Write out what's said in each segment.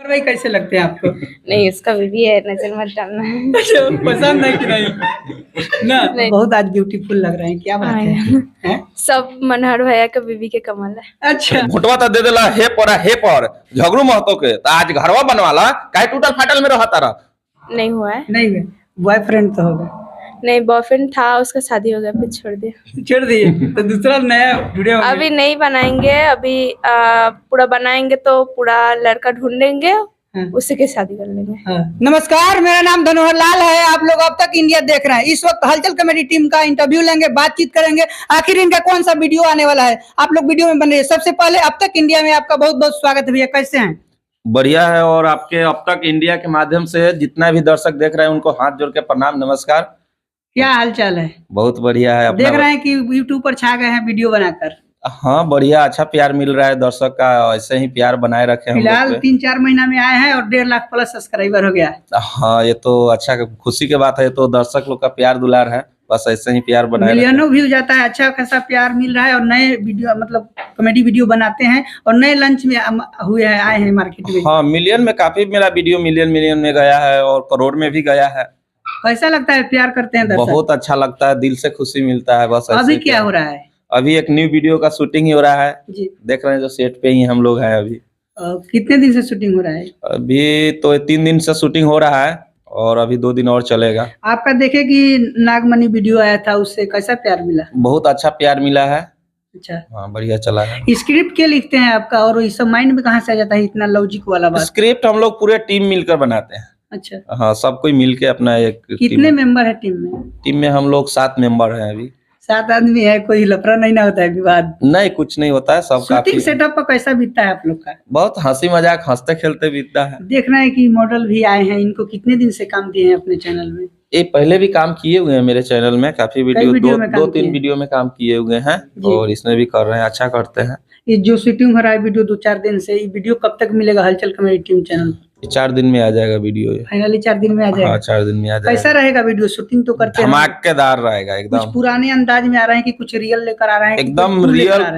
भाई कैसे लगते हैं आपको? नहीं, उसका बीवी है, नजर मत डालना। अच्छा, पसंद है कि नहीं ना? नहीं। बहुत आज ब्यूटीफुल लग रहे हैं, क्या बात है? हैं? सब मनोहर भैया का बीवी के कमाल है। अच्छा, भोटवा तो दे देला हे पर झगड़ू महतो के तो आज घरवा बनवाला काहे टूटल फाटल में रहता रहा। नहीं हुआ है। नहीं है, बॉयफ्रेंड तो होगा। नहीं, बॉयफ्रेंड था, उसका शादी हो गया, फिर छोड़ दिया। छोड़ दिए तो दूसरा नया वीडियो अभी नहीं बनाएंगे, अभी पूरा बनाएंगे तो पूरा लड़का ढूंढेंगे, उसी के शादी कर लेंगे। नमस्कार, मेरा नाम धनोहर लाल है। आप लोग अब तक इंडिया देख रहे हैं। इस वक्त हलचल कॉमेडी टीम का इंटरव्यू लेंगे, बातचीत करेंगे, आखिर इनका कौन सा वीडियो आने वाला है। आप लोग वीडियो में बन रहे हैं। सबसे पहले अब तक इंडिया में आपका बहुत बहुत स्वागत है भैया, कैसे हैं? बढ़िया है। और आपके अब तक इंडिया के माध्यम से जितना भी दर्शक देख रहे हैं उनको हाथ जोड़ के प्रणाम, नमस्कार। क्या हाल चाल है? बहुत बढ़िया है। देख रहे हैं कि यूट्यूब पर छा गए हैं वीडियो बनाकर। हाँ बढ़िया, अच्छा प्यार मिल रहा है दर्शक का, ऐसे ही प्यार बनाए रखे हम लोग फिलहाल पे। 3-4 महीना में आए हैं और 1.5 लाख प्लस सब्सक्राइबर हो गया। हाँ ये तो अच्छा खुशी की बात है, तो दर्शक लोग का प्यार दुलार है, बस ऐसे ही प्यार बनाए रखें। मिलियनों व्यू जाता है, अच्छा खासा प्यार मिल रहा है और नए वीडियो मतलब कॉमेडी वीडियो बनाते हैं और नए लंच में हुए हैं, आए हैं मार्केट में। हाँ मिलियन में काफी मेरा वीडियो मिलियन में गया है और करोड़ में भी गया है। कैसा लगता है, प्यार करते हैं दर्शक? बहुत अच्छा लगता है, दिल से खुशी मिलता है। बस अभी क्या हो रहा है? अभी एक न्यू वीडियो का शूटिंग ही हो रहा है जी। देख रहे हैं, जो सेट पे ही हम लोग हैं अभी। कितने दिन से शूटिंग हो रहा है? अभी तो 3 दिन से शूटिंग हो रहा है और अभी 2 दिन और चलेगा। आपका देखे कि नागमणि वीडियो आया था, उससे कैसा प्यार मिला? बहुत अच्छा प्यार मिला है। अच्छा, हाँ बढ़िया चला है। स्क्रिप्ट क्या लिखते हैं आपका और ये सब माइंड में कहाँ से आ जाता है इतना लॉजिक वाला बात? स्क्रिप्ट हम लोग पूरे टीम मिलकर बनाते हैं। अच्छा, हाँ सब कोई मिलके अपना एक कितने मेंबर है टीम में? टीम में हम लोग 7 मेंबर हैं अभी। 7 आदमी है, कोई लफड़ा नहीं ना होता है, विवाद नहीं कुछ नहीं होता है, सब शूटिंग काफी सेटअप पर कैसा बीतता है आप लोग का? बहुत हंसी मजाक हंसते खेलते बीतता है। देख रहे हैं कि मॉडल भी आए हैं, इनको कितने दिन से काम दिए हैं अपने चैनल में? ये पहले भी काम किए हुए हैं मेरे चैनल में, काफी वीडियो में काम 2-3 किए? वीडियो में काम किए हुए हैं और इसमें भी कर रहे हैं, अच्छा करते हैं। ये जो शूटिंग हो रहा है वीडियो 2-4 दिन से, ये वीडियो कब तक मिलेगा हलचल कॉमेडी टीम चैनल? 4 दिन में आ जाएगा वीडियो ये। फाइनली 4 दिन में आ जाएगा? हाँ 4 दिन में आ जाएगा। कैसा रहेगा वीडियो? शूटिंग तो करते हैं, धमाकेदार रहेगा कुछ एकदम। पुराने अंदाज में आ रहे हैं कि कुछ रियल लेकर आ रहे हैं? एकदम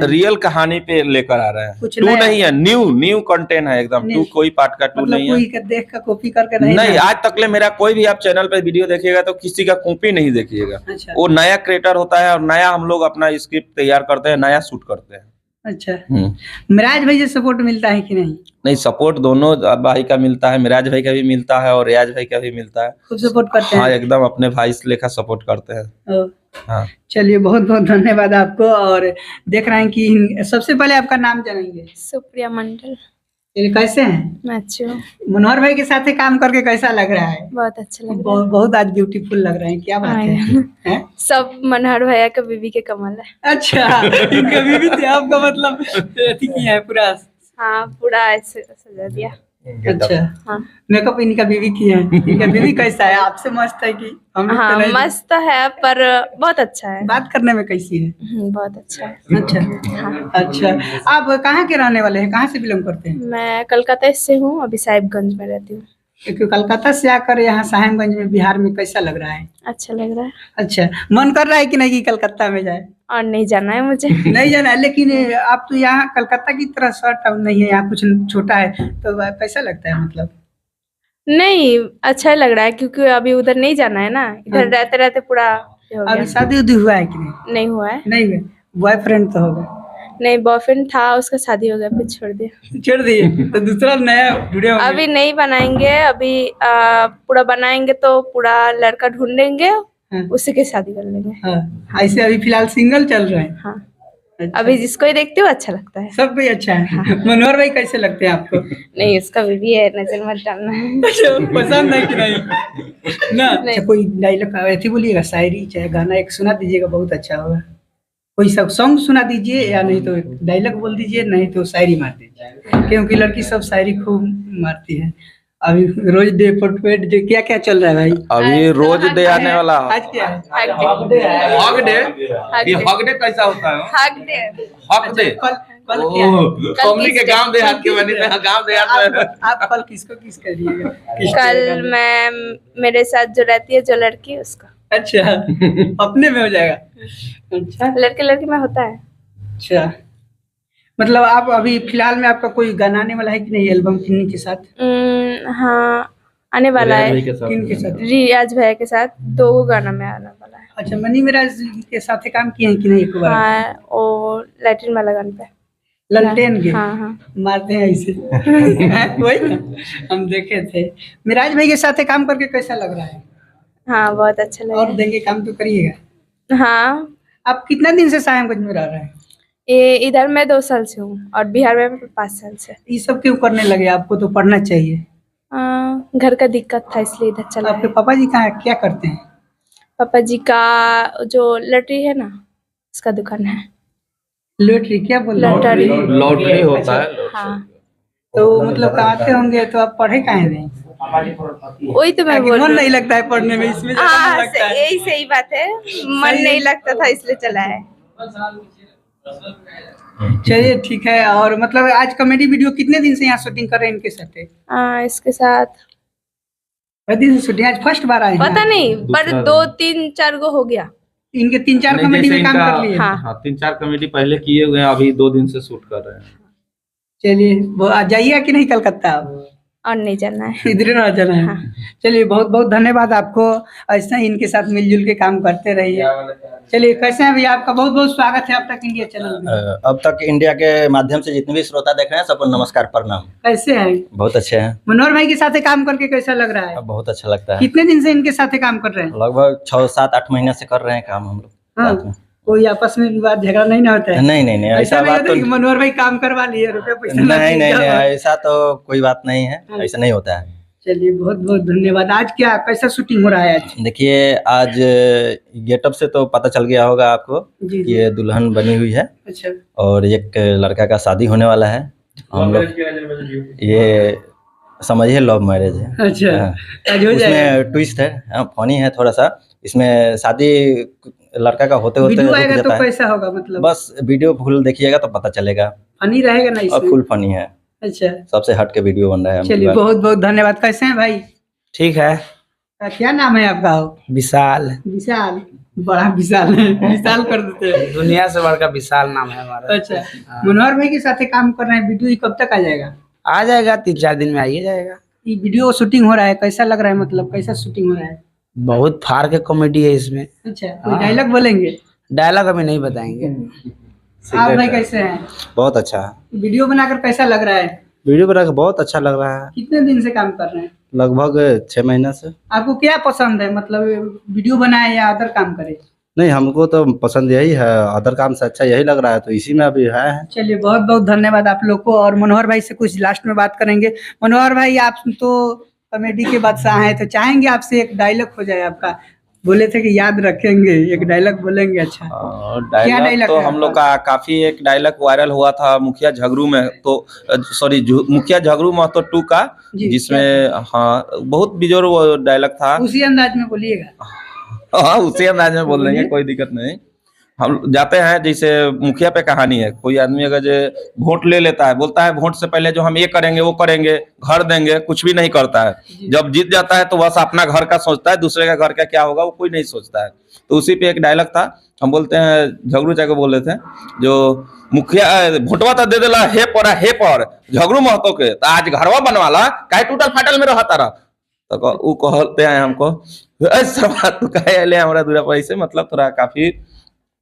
रियल कहानी पे लेकर आ रहे हैं। कुछ टू नया नहीं है, न्यू कंटेंट है एकदम। टू कोई पार्ट का टू मतलब नहीं है। कोई देख कर कॉपी करके नहीं, आज तक ले मेरा कोई भी आप चैनल पे वीडियो देखिएगा तो किसी का कॉपी नहीं देखिएगा। अच्छा, वो नया क्रिएटर होता है और नया हम लोग अपना स्क्रिप्ट तैयार करते हैं, नया शूट करते हैं। अच्छा। मिराज भाई से सपोर्ट मिलता है कि नहीं? नहीं, सपोर्ट दोनों भाई का मिलता है, मिराज भाई का भी मिलता है और रियाज भाई का भी मिलता है। खुद सपोर्ट करते हैं? हाँ एकदम अपने भाई से लेकर सपोर्ट करते हैं। हाँ चलिए, बहुत बहुत धन्यवाद आपको। और देख रहे हैं कि सबसे पहले आपका नाम जानेंगे। सुप्रिया मंडल। ये कैसे हैं? मैं अच्छी हूँ। मनोहर भाई के साथ काम करके कैसा लग रहा है? बहुत अच्छा लग रहा है। बहुत आज ब्यूटीफुल लग रहे हैं, क्या बात है? हैं? सब मनोहर भैया का बीवी के कमाल है। अच्छा, इनका बीवी थी आपका, मतलब अथी किया है पूरा? हाँ पूरा ऐसे सजा दिया। अच्छा, हाँ मेकअप इनका बीवी किया है। इनका बीवी कैसा है? आपसे मस्त है कि हम लोग हाँ तो नहीं? मस्त है, पर बहुत अच्छा है। बात करने में कैसी है? बहुत अच्छा है। अच्छा हाँ। अच्छा, आप कहाँ के रहने वाले हैं, कहाँ से बिलोंग करते हैं? मैं कलकत्ता से हूँ, अभी साहिबगंज में रहती हूँ। कलकत्ता से आकर यहाँ साहिबगंज में बिहार में कैसा लग रहा है? अच्छा लग रहा है। अच्छा, मन कर रहा है कि नहीं कि कलकत्ता में जाए? और नहीं जाना है मुझे। नहीं जाना है, लेकिन आप तो यहाँ कलकत्ता की तरह शॉर्ट टाउन नहीं है, यहाँ कुछ छोटा है, तो कैसा लगता है मतलब? नहीं अच्छा लग रहा है, क्योंकि अभी उधर नहीं जाना है ना, इधर रहते रहते पूरा हो गया। अभी शादी उदी हुआ है कि नहीं? नहीं हुआ है। नहीं है, बॉयफ्रेंड तो होगा? नहीं, बॉयफ्रेंड था, उसका शादी हो गया, फिर छोड़ दिया। छोड़ दिए तो दूसरा नया वीडियो अभी नहीं बनाएंगे, अभी पूरा बनाएंगे तो पूरा लड़का ढूंढेंगे, उसी के शादी कर लेंगे। हाँ, ऐसे अभी फिलहाल सिंगल चल रहे हैं? हाँ। अच्छा। अभी जिसको ही देखती हूँ अच्छा लगता है। सब कोई अच्छा है। मनोहर भाई कैसे लगते हैं आपको? नहीं, उसका बीवी है, नजर मत डालना। अच्छा, पसंद है कि नहीं ना? अच्छा, कोई डायलॉग ऐसी बोलिएगा, शायरी चाहे गाना एक सुना दीजिएगा, बहुत अच्छा होगा। कोई सब सॉन्ग सुना दीजिए, या नहीं तो डायलॉग बोल दीजिए, नहीं तो शायरी मार दीजिए, क्योंकि लड़की सब शायरी खूब मारती है। अभी रोज डे पोर्ट्रेट जो क्या क्या चल रहा है भाई? अभी रोज डे आने वाला। आज क्या है? Hug day. ये हग डे कैसा होता है? हक दे। हक डे। कल क्या है? हमनी के गांव देहात के बनी थे, गांव देहात में। आप कल किसको किस करिएगा? कल मैं मेरे साथ जो रहती है, जो लड़की, उसका। अच्छा, अपने में हो जाएगा? अच्छा, लड़के लड़की में होता है। अच्छा, मतलब आप अभी फिलहाल में आपका कोई गाना आने वाला है कि नहीं एल्बम किन्नी के साथ? हाँ आने वाला है, किन के साथ? रियाज भैया के साथ 2 गाना में आने वाला है। अच्छा, मनी मिराज के साथ काम किए हैं कि नहीं एक बार? हाँ वो लैट्रिन वाला गान पे ललटेन के हाँ हाँ मारते हैं ऐसे वही ना, हम देखे थे। मिराज भाई के साथ काम करके कैसा लग रहा है? हाँ बहुत अच्छा और लगा। देंगे काम तो करिएगा। हाँ आप कितना दिन से सायंगंज में रह रहे हैं? ये इधर मैं 2 साल से हूँ और बिहार में 5 साल से। ये सब क्यों करने लगे? आपको तो पढ़ना चाहिए। घर का दिक्कत था इसलिए इधर चला आपके है। पापा जी कहाँ क्या करते हैं? पापा जी का जो लॉटरी है ना उसका दुकान है। लॉटरी क्या बोल रहे लॉटरी। हैं? लॉटरी होता है। हाँ तो मतलब कमाते होंगे तो आप पढ़े काहे नहीं? वही तो मैं बोल मन रही नहीं लगता है पढ़ने में, इसमें हूँ। ज्यादा मन हाँ लगता है। यही सही बात है, मन नहीं लगता था इसलिए चला है। चलिए ठीक है। और मतलब आज कॉमेडी वीडियो कितने दिन से यहाँ शूटिंग कर रहे हैं इनके साथ? इसके साथ दिन से शूटिंग, आज फर्स्ट बार आए हैं? पता नहीं पर 2 3 4 गो हो गया। इनके 3-4 कॉमेडी में काम कर लिए? हाँ। 3-4 कॉमेडी पहले किए हुए हैं, अभी 2 दिन से शूट कर रहे हैं। चलिए वो आ जाइए कि नहीं कलकत्ता आप? और नहीं जाना है। इधर ना जाना है। चलिए बहुत बहुत धन्यवाद आपको, ऐसा ही इनके साथ मिलजुल के काम करते रहिए। चलिए कैसे हैं भैया? आपका बहुत बहुत स्वागत है अब तक इंडिया चैनल में। अब तक इंडिया के माध्यम से जितने भी श्रोता देख रहे हैं सबको नमस्कार प्रणाम। कैसे हैं? बहुत अच्छे हैं। मनोहर भाई के साथ काम करके कैसा लग रहा है? बहुत अच्छा लगता है। कितने दिन से इनके साथ काम कर रहे हैं? लगभग 6-7-8 महीने से कर रहे हैं काम हम लोग हाँ। साथ में। कोई आपस में विवाद झगड़ा नहीं ना होता है? नहीं ऐसा नहीं बात होता तो कि मनोहर भाई काम करवा लिए, रुपया पैसा नहीं ऐसा तो कोई बात नहीं है, ऐसा नहीं होता है। चलिए बहुत बहुत धन्यवाद। आज क्या कैसा शूटिंग हो रहा है आज? देखिए आज गेटअप से तो पता चल गया होगा आपको, जी। ये दुल्हन बनी हुई है अच्छा। और एक लड़का का शादी होने वाला है। हम लोग ये समझिए लव मैरिज है। अच्छा। हाँ। आज हो जाएगा। उसमें ट्विस्ट है, फनी है थोड़ा सा। इसमें शादी लड़का का होते होते वीडियो रुक आएगा तो जाता है। कैसा होगा मतलब? बस वीडियो फुल देखिएगा तो पता चलेगा। फनी रहेगा ना और इसमें? फुल फनी है। अच्छा। सबसे हट के वीडियो बन रहा है। चलिए बहुत बहुत धन्यवाद। कैसे हैं भाई? ठीक है। क्या नाम है आपका? विशाल। विशाल, बड़ा विशाल है। विशाल कर देते हैं। दुनिया से बढ़कर विशाल नाम है हमारा। अच्छा। मनोहर भाई के साथ काम कर रहे हैं, वीडियो कब तक आ जाएगा? आ जाएगा 3-4 दिन में आइए जाएगा। ये वीडियो शूटिंग हो रहा है, कैसा लग रहा है? मतलब कैसा शूटिंग हो रहा है? बहुत फाड़ के कॉमेडी है इसमें। अच्छा, कोई डायलॉग बोलेंगे? डायलॉग अभी नहीं बताएंगे। आप भाई कैसे हैं? बहुत अच्छा है। वीडियो बनाकर कैसा लग रहा है? वीडियो बनाकर बहुत अच्छा लग रहा है। कितने दिन से काम कर रहे हैं? लगभग 6 महीना से। आपको क्या पसंद है, मतलब वीडियो बनाए या अदर काम करे? नहीं हमको तो पसंद यही है, अदर काम से अच्छा यही लग रहा है तो इसी में अभी है। चलिए बहुत बहुत धन्यवाद आप लोग को। और मनोहर भाई से कुछ लास्ट में बात करेंगे। मनोहर भाई आप तो कॉमेडी के बादशाह हैं, तो चाहेंगे आपसे एक डायलॉग हो जाए आपका? बोले थे कि याद रखेंगे, एक डायलॉग बोलेंगे। अच्छा क्या डायलॉग तो हम लोग का काफी एक डायलॉग वायरल हुआ था मुखिया झगड़ू में, तो सॉरी मुखिया झगड़ू महतो 2 का, जी, जिसमें हाँ बहुत बिजोर वो डायलॉग था। उसी अंदाज में बोलिएगा। हाँ उसी अंदाज में बोल देंगे, कोई दिक्कत नहीं। हम जाते हैं जैसे मुखिया पे कहानी है, कोई आदमी अगर जो वोट ले लेता है, बोलता है वोट से पहले जो हम ये करेंगे वो करेंगे, घर देंगे, कुछ भी नहीं करता है। जब जीत जाता है तो बस अपना घर का सोचता है, दूसरे का घर का क्या होगा वो कोई नहीं सोचता है। तो उसी पे एक डायलॉग था, हम बोलते हैं झगड़ू चाहे को बोल रहे थे, जो मुखिया वोटवा तो दे देला हे पर झगड़ू महतो के, तो आज घरवा बनवाला काहे टूटल फाटल में रहता रहा। तो वो कहते हैं हमको तू कहे ले हमारा दूरा पर, ऐसे मतलब थोड़ा काफी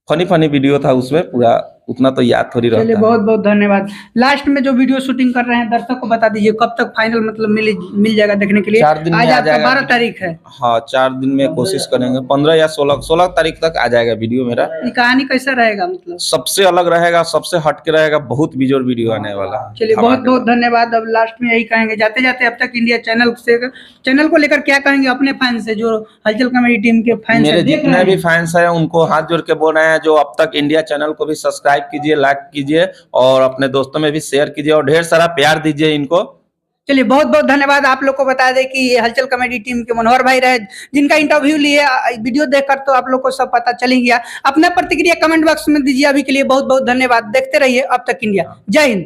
फनी वीडियो था उसमें, पूरा उतना तो याद थोड़ी रहता है। चलिए बहुत बहुत धन्यवाद। लास्ट में जो वीडियो शूटिंग कर रहे हैं दर्शक को बता दीजिए, कब तक फाइनल मतलब मिल जाएगा देखने के लिए? 4 दिन में आज आ आपका जाएगा। 12 तारीख है। हाँ 4 दिन में कोशिश करेंगे, 15 या 16 तारीख तक आ जाएगा वीडियो मेरा। ये कहानी कैसा रहेगा मतलब? सबसे अलग रहेगा, सबसे हटके रहेगा, बहुत बिजोर वीडियो आने वाला है। चलिए बहुत बहुत धन्यवाद। अब लास्ट में यही कहेंगे, जाते जाते अब तक इंडिया चैनल को लेकर क्या कहेंगे अपने फैंस से, जो हलचल कॉमेडी टीम के फैंस मेरे जितने भी फैंस हैं उनको हाथ जोड़ के बोल रहे हैं, जो अब तक इंडिया चैनल को भी सब्सक्राइब कीजिए, लाइक कीजिए और अपने दोस्तों में भी शेयर कीजिए और ढेर सारा प्यार दीजिए इनको। चलिए बहुत बहुत धन्यवाद। आप लोग को बता दें कि ये हलचल कॉमेडी टीम के मनोहर भाई रहे, जिनका इंटरव्यू लिए वीडियो देखकर तो आप लोग को सब पता चल ही गया। अपना प्रतिक्रिया कमेंट बॉक्स में दीजिए। अभी के लिए बहुत बहुत धन्यवाद। देखते रहिए अब तक इंडिया। जय हिंद।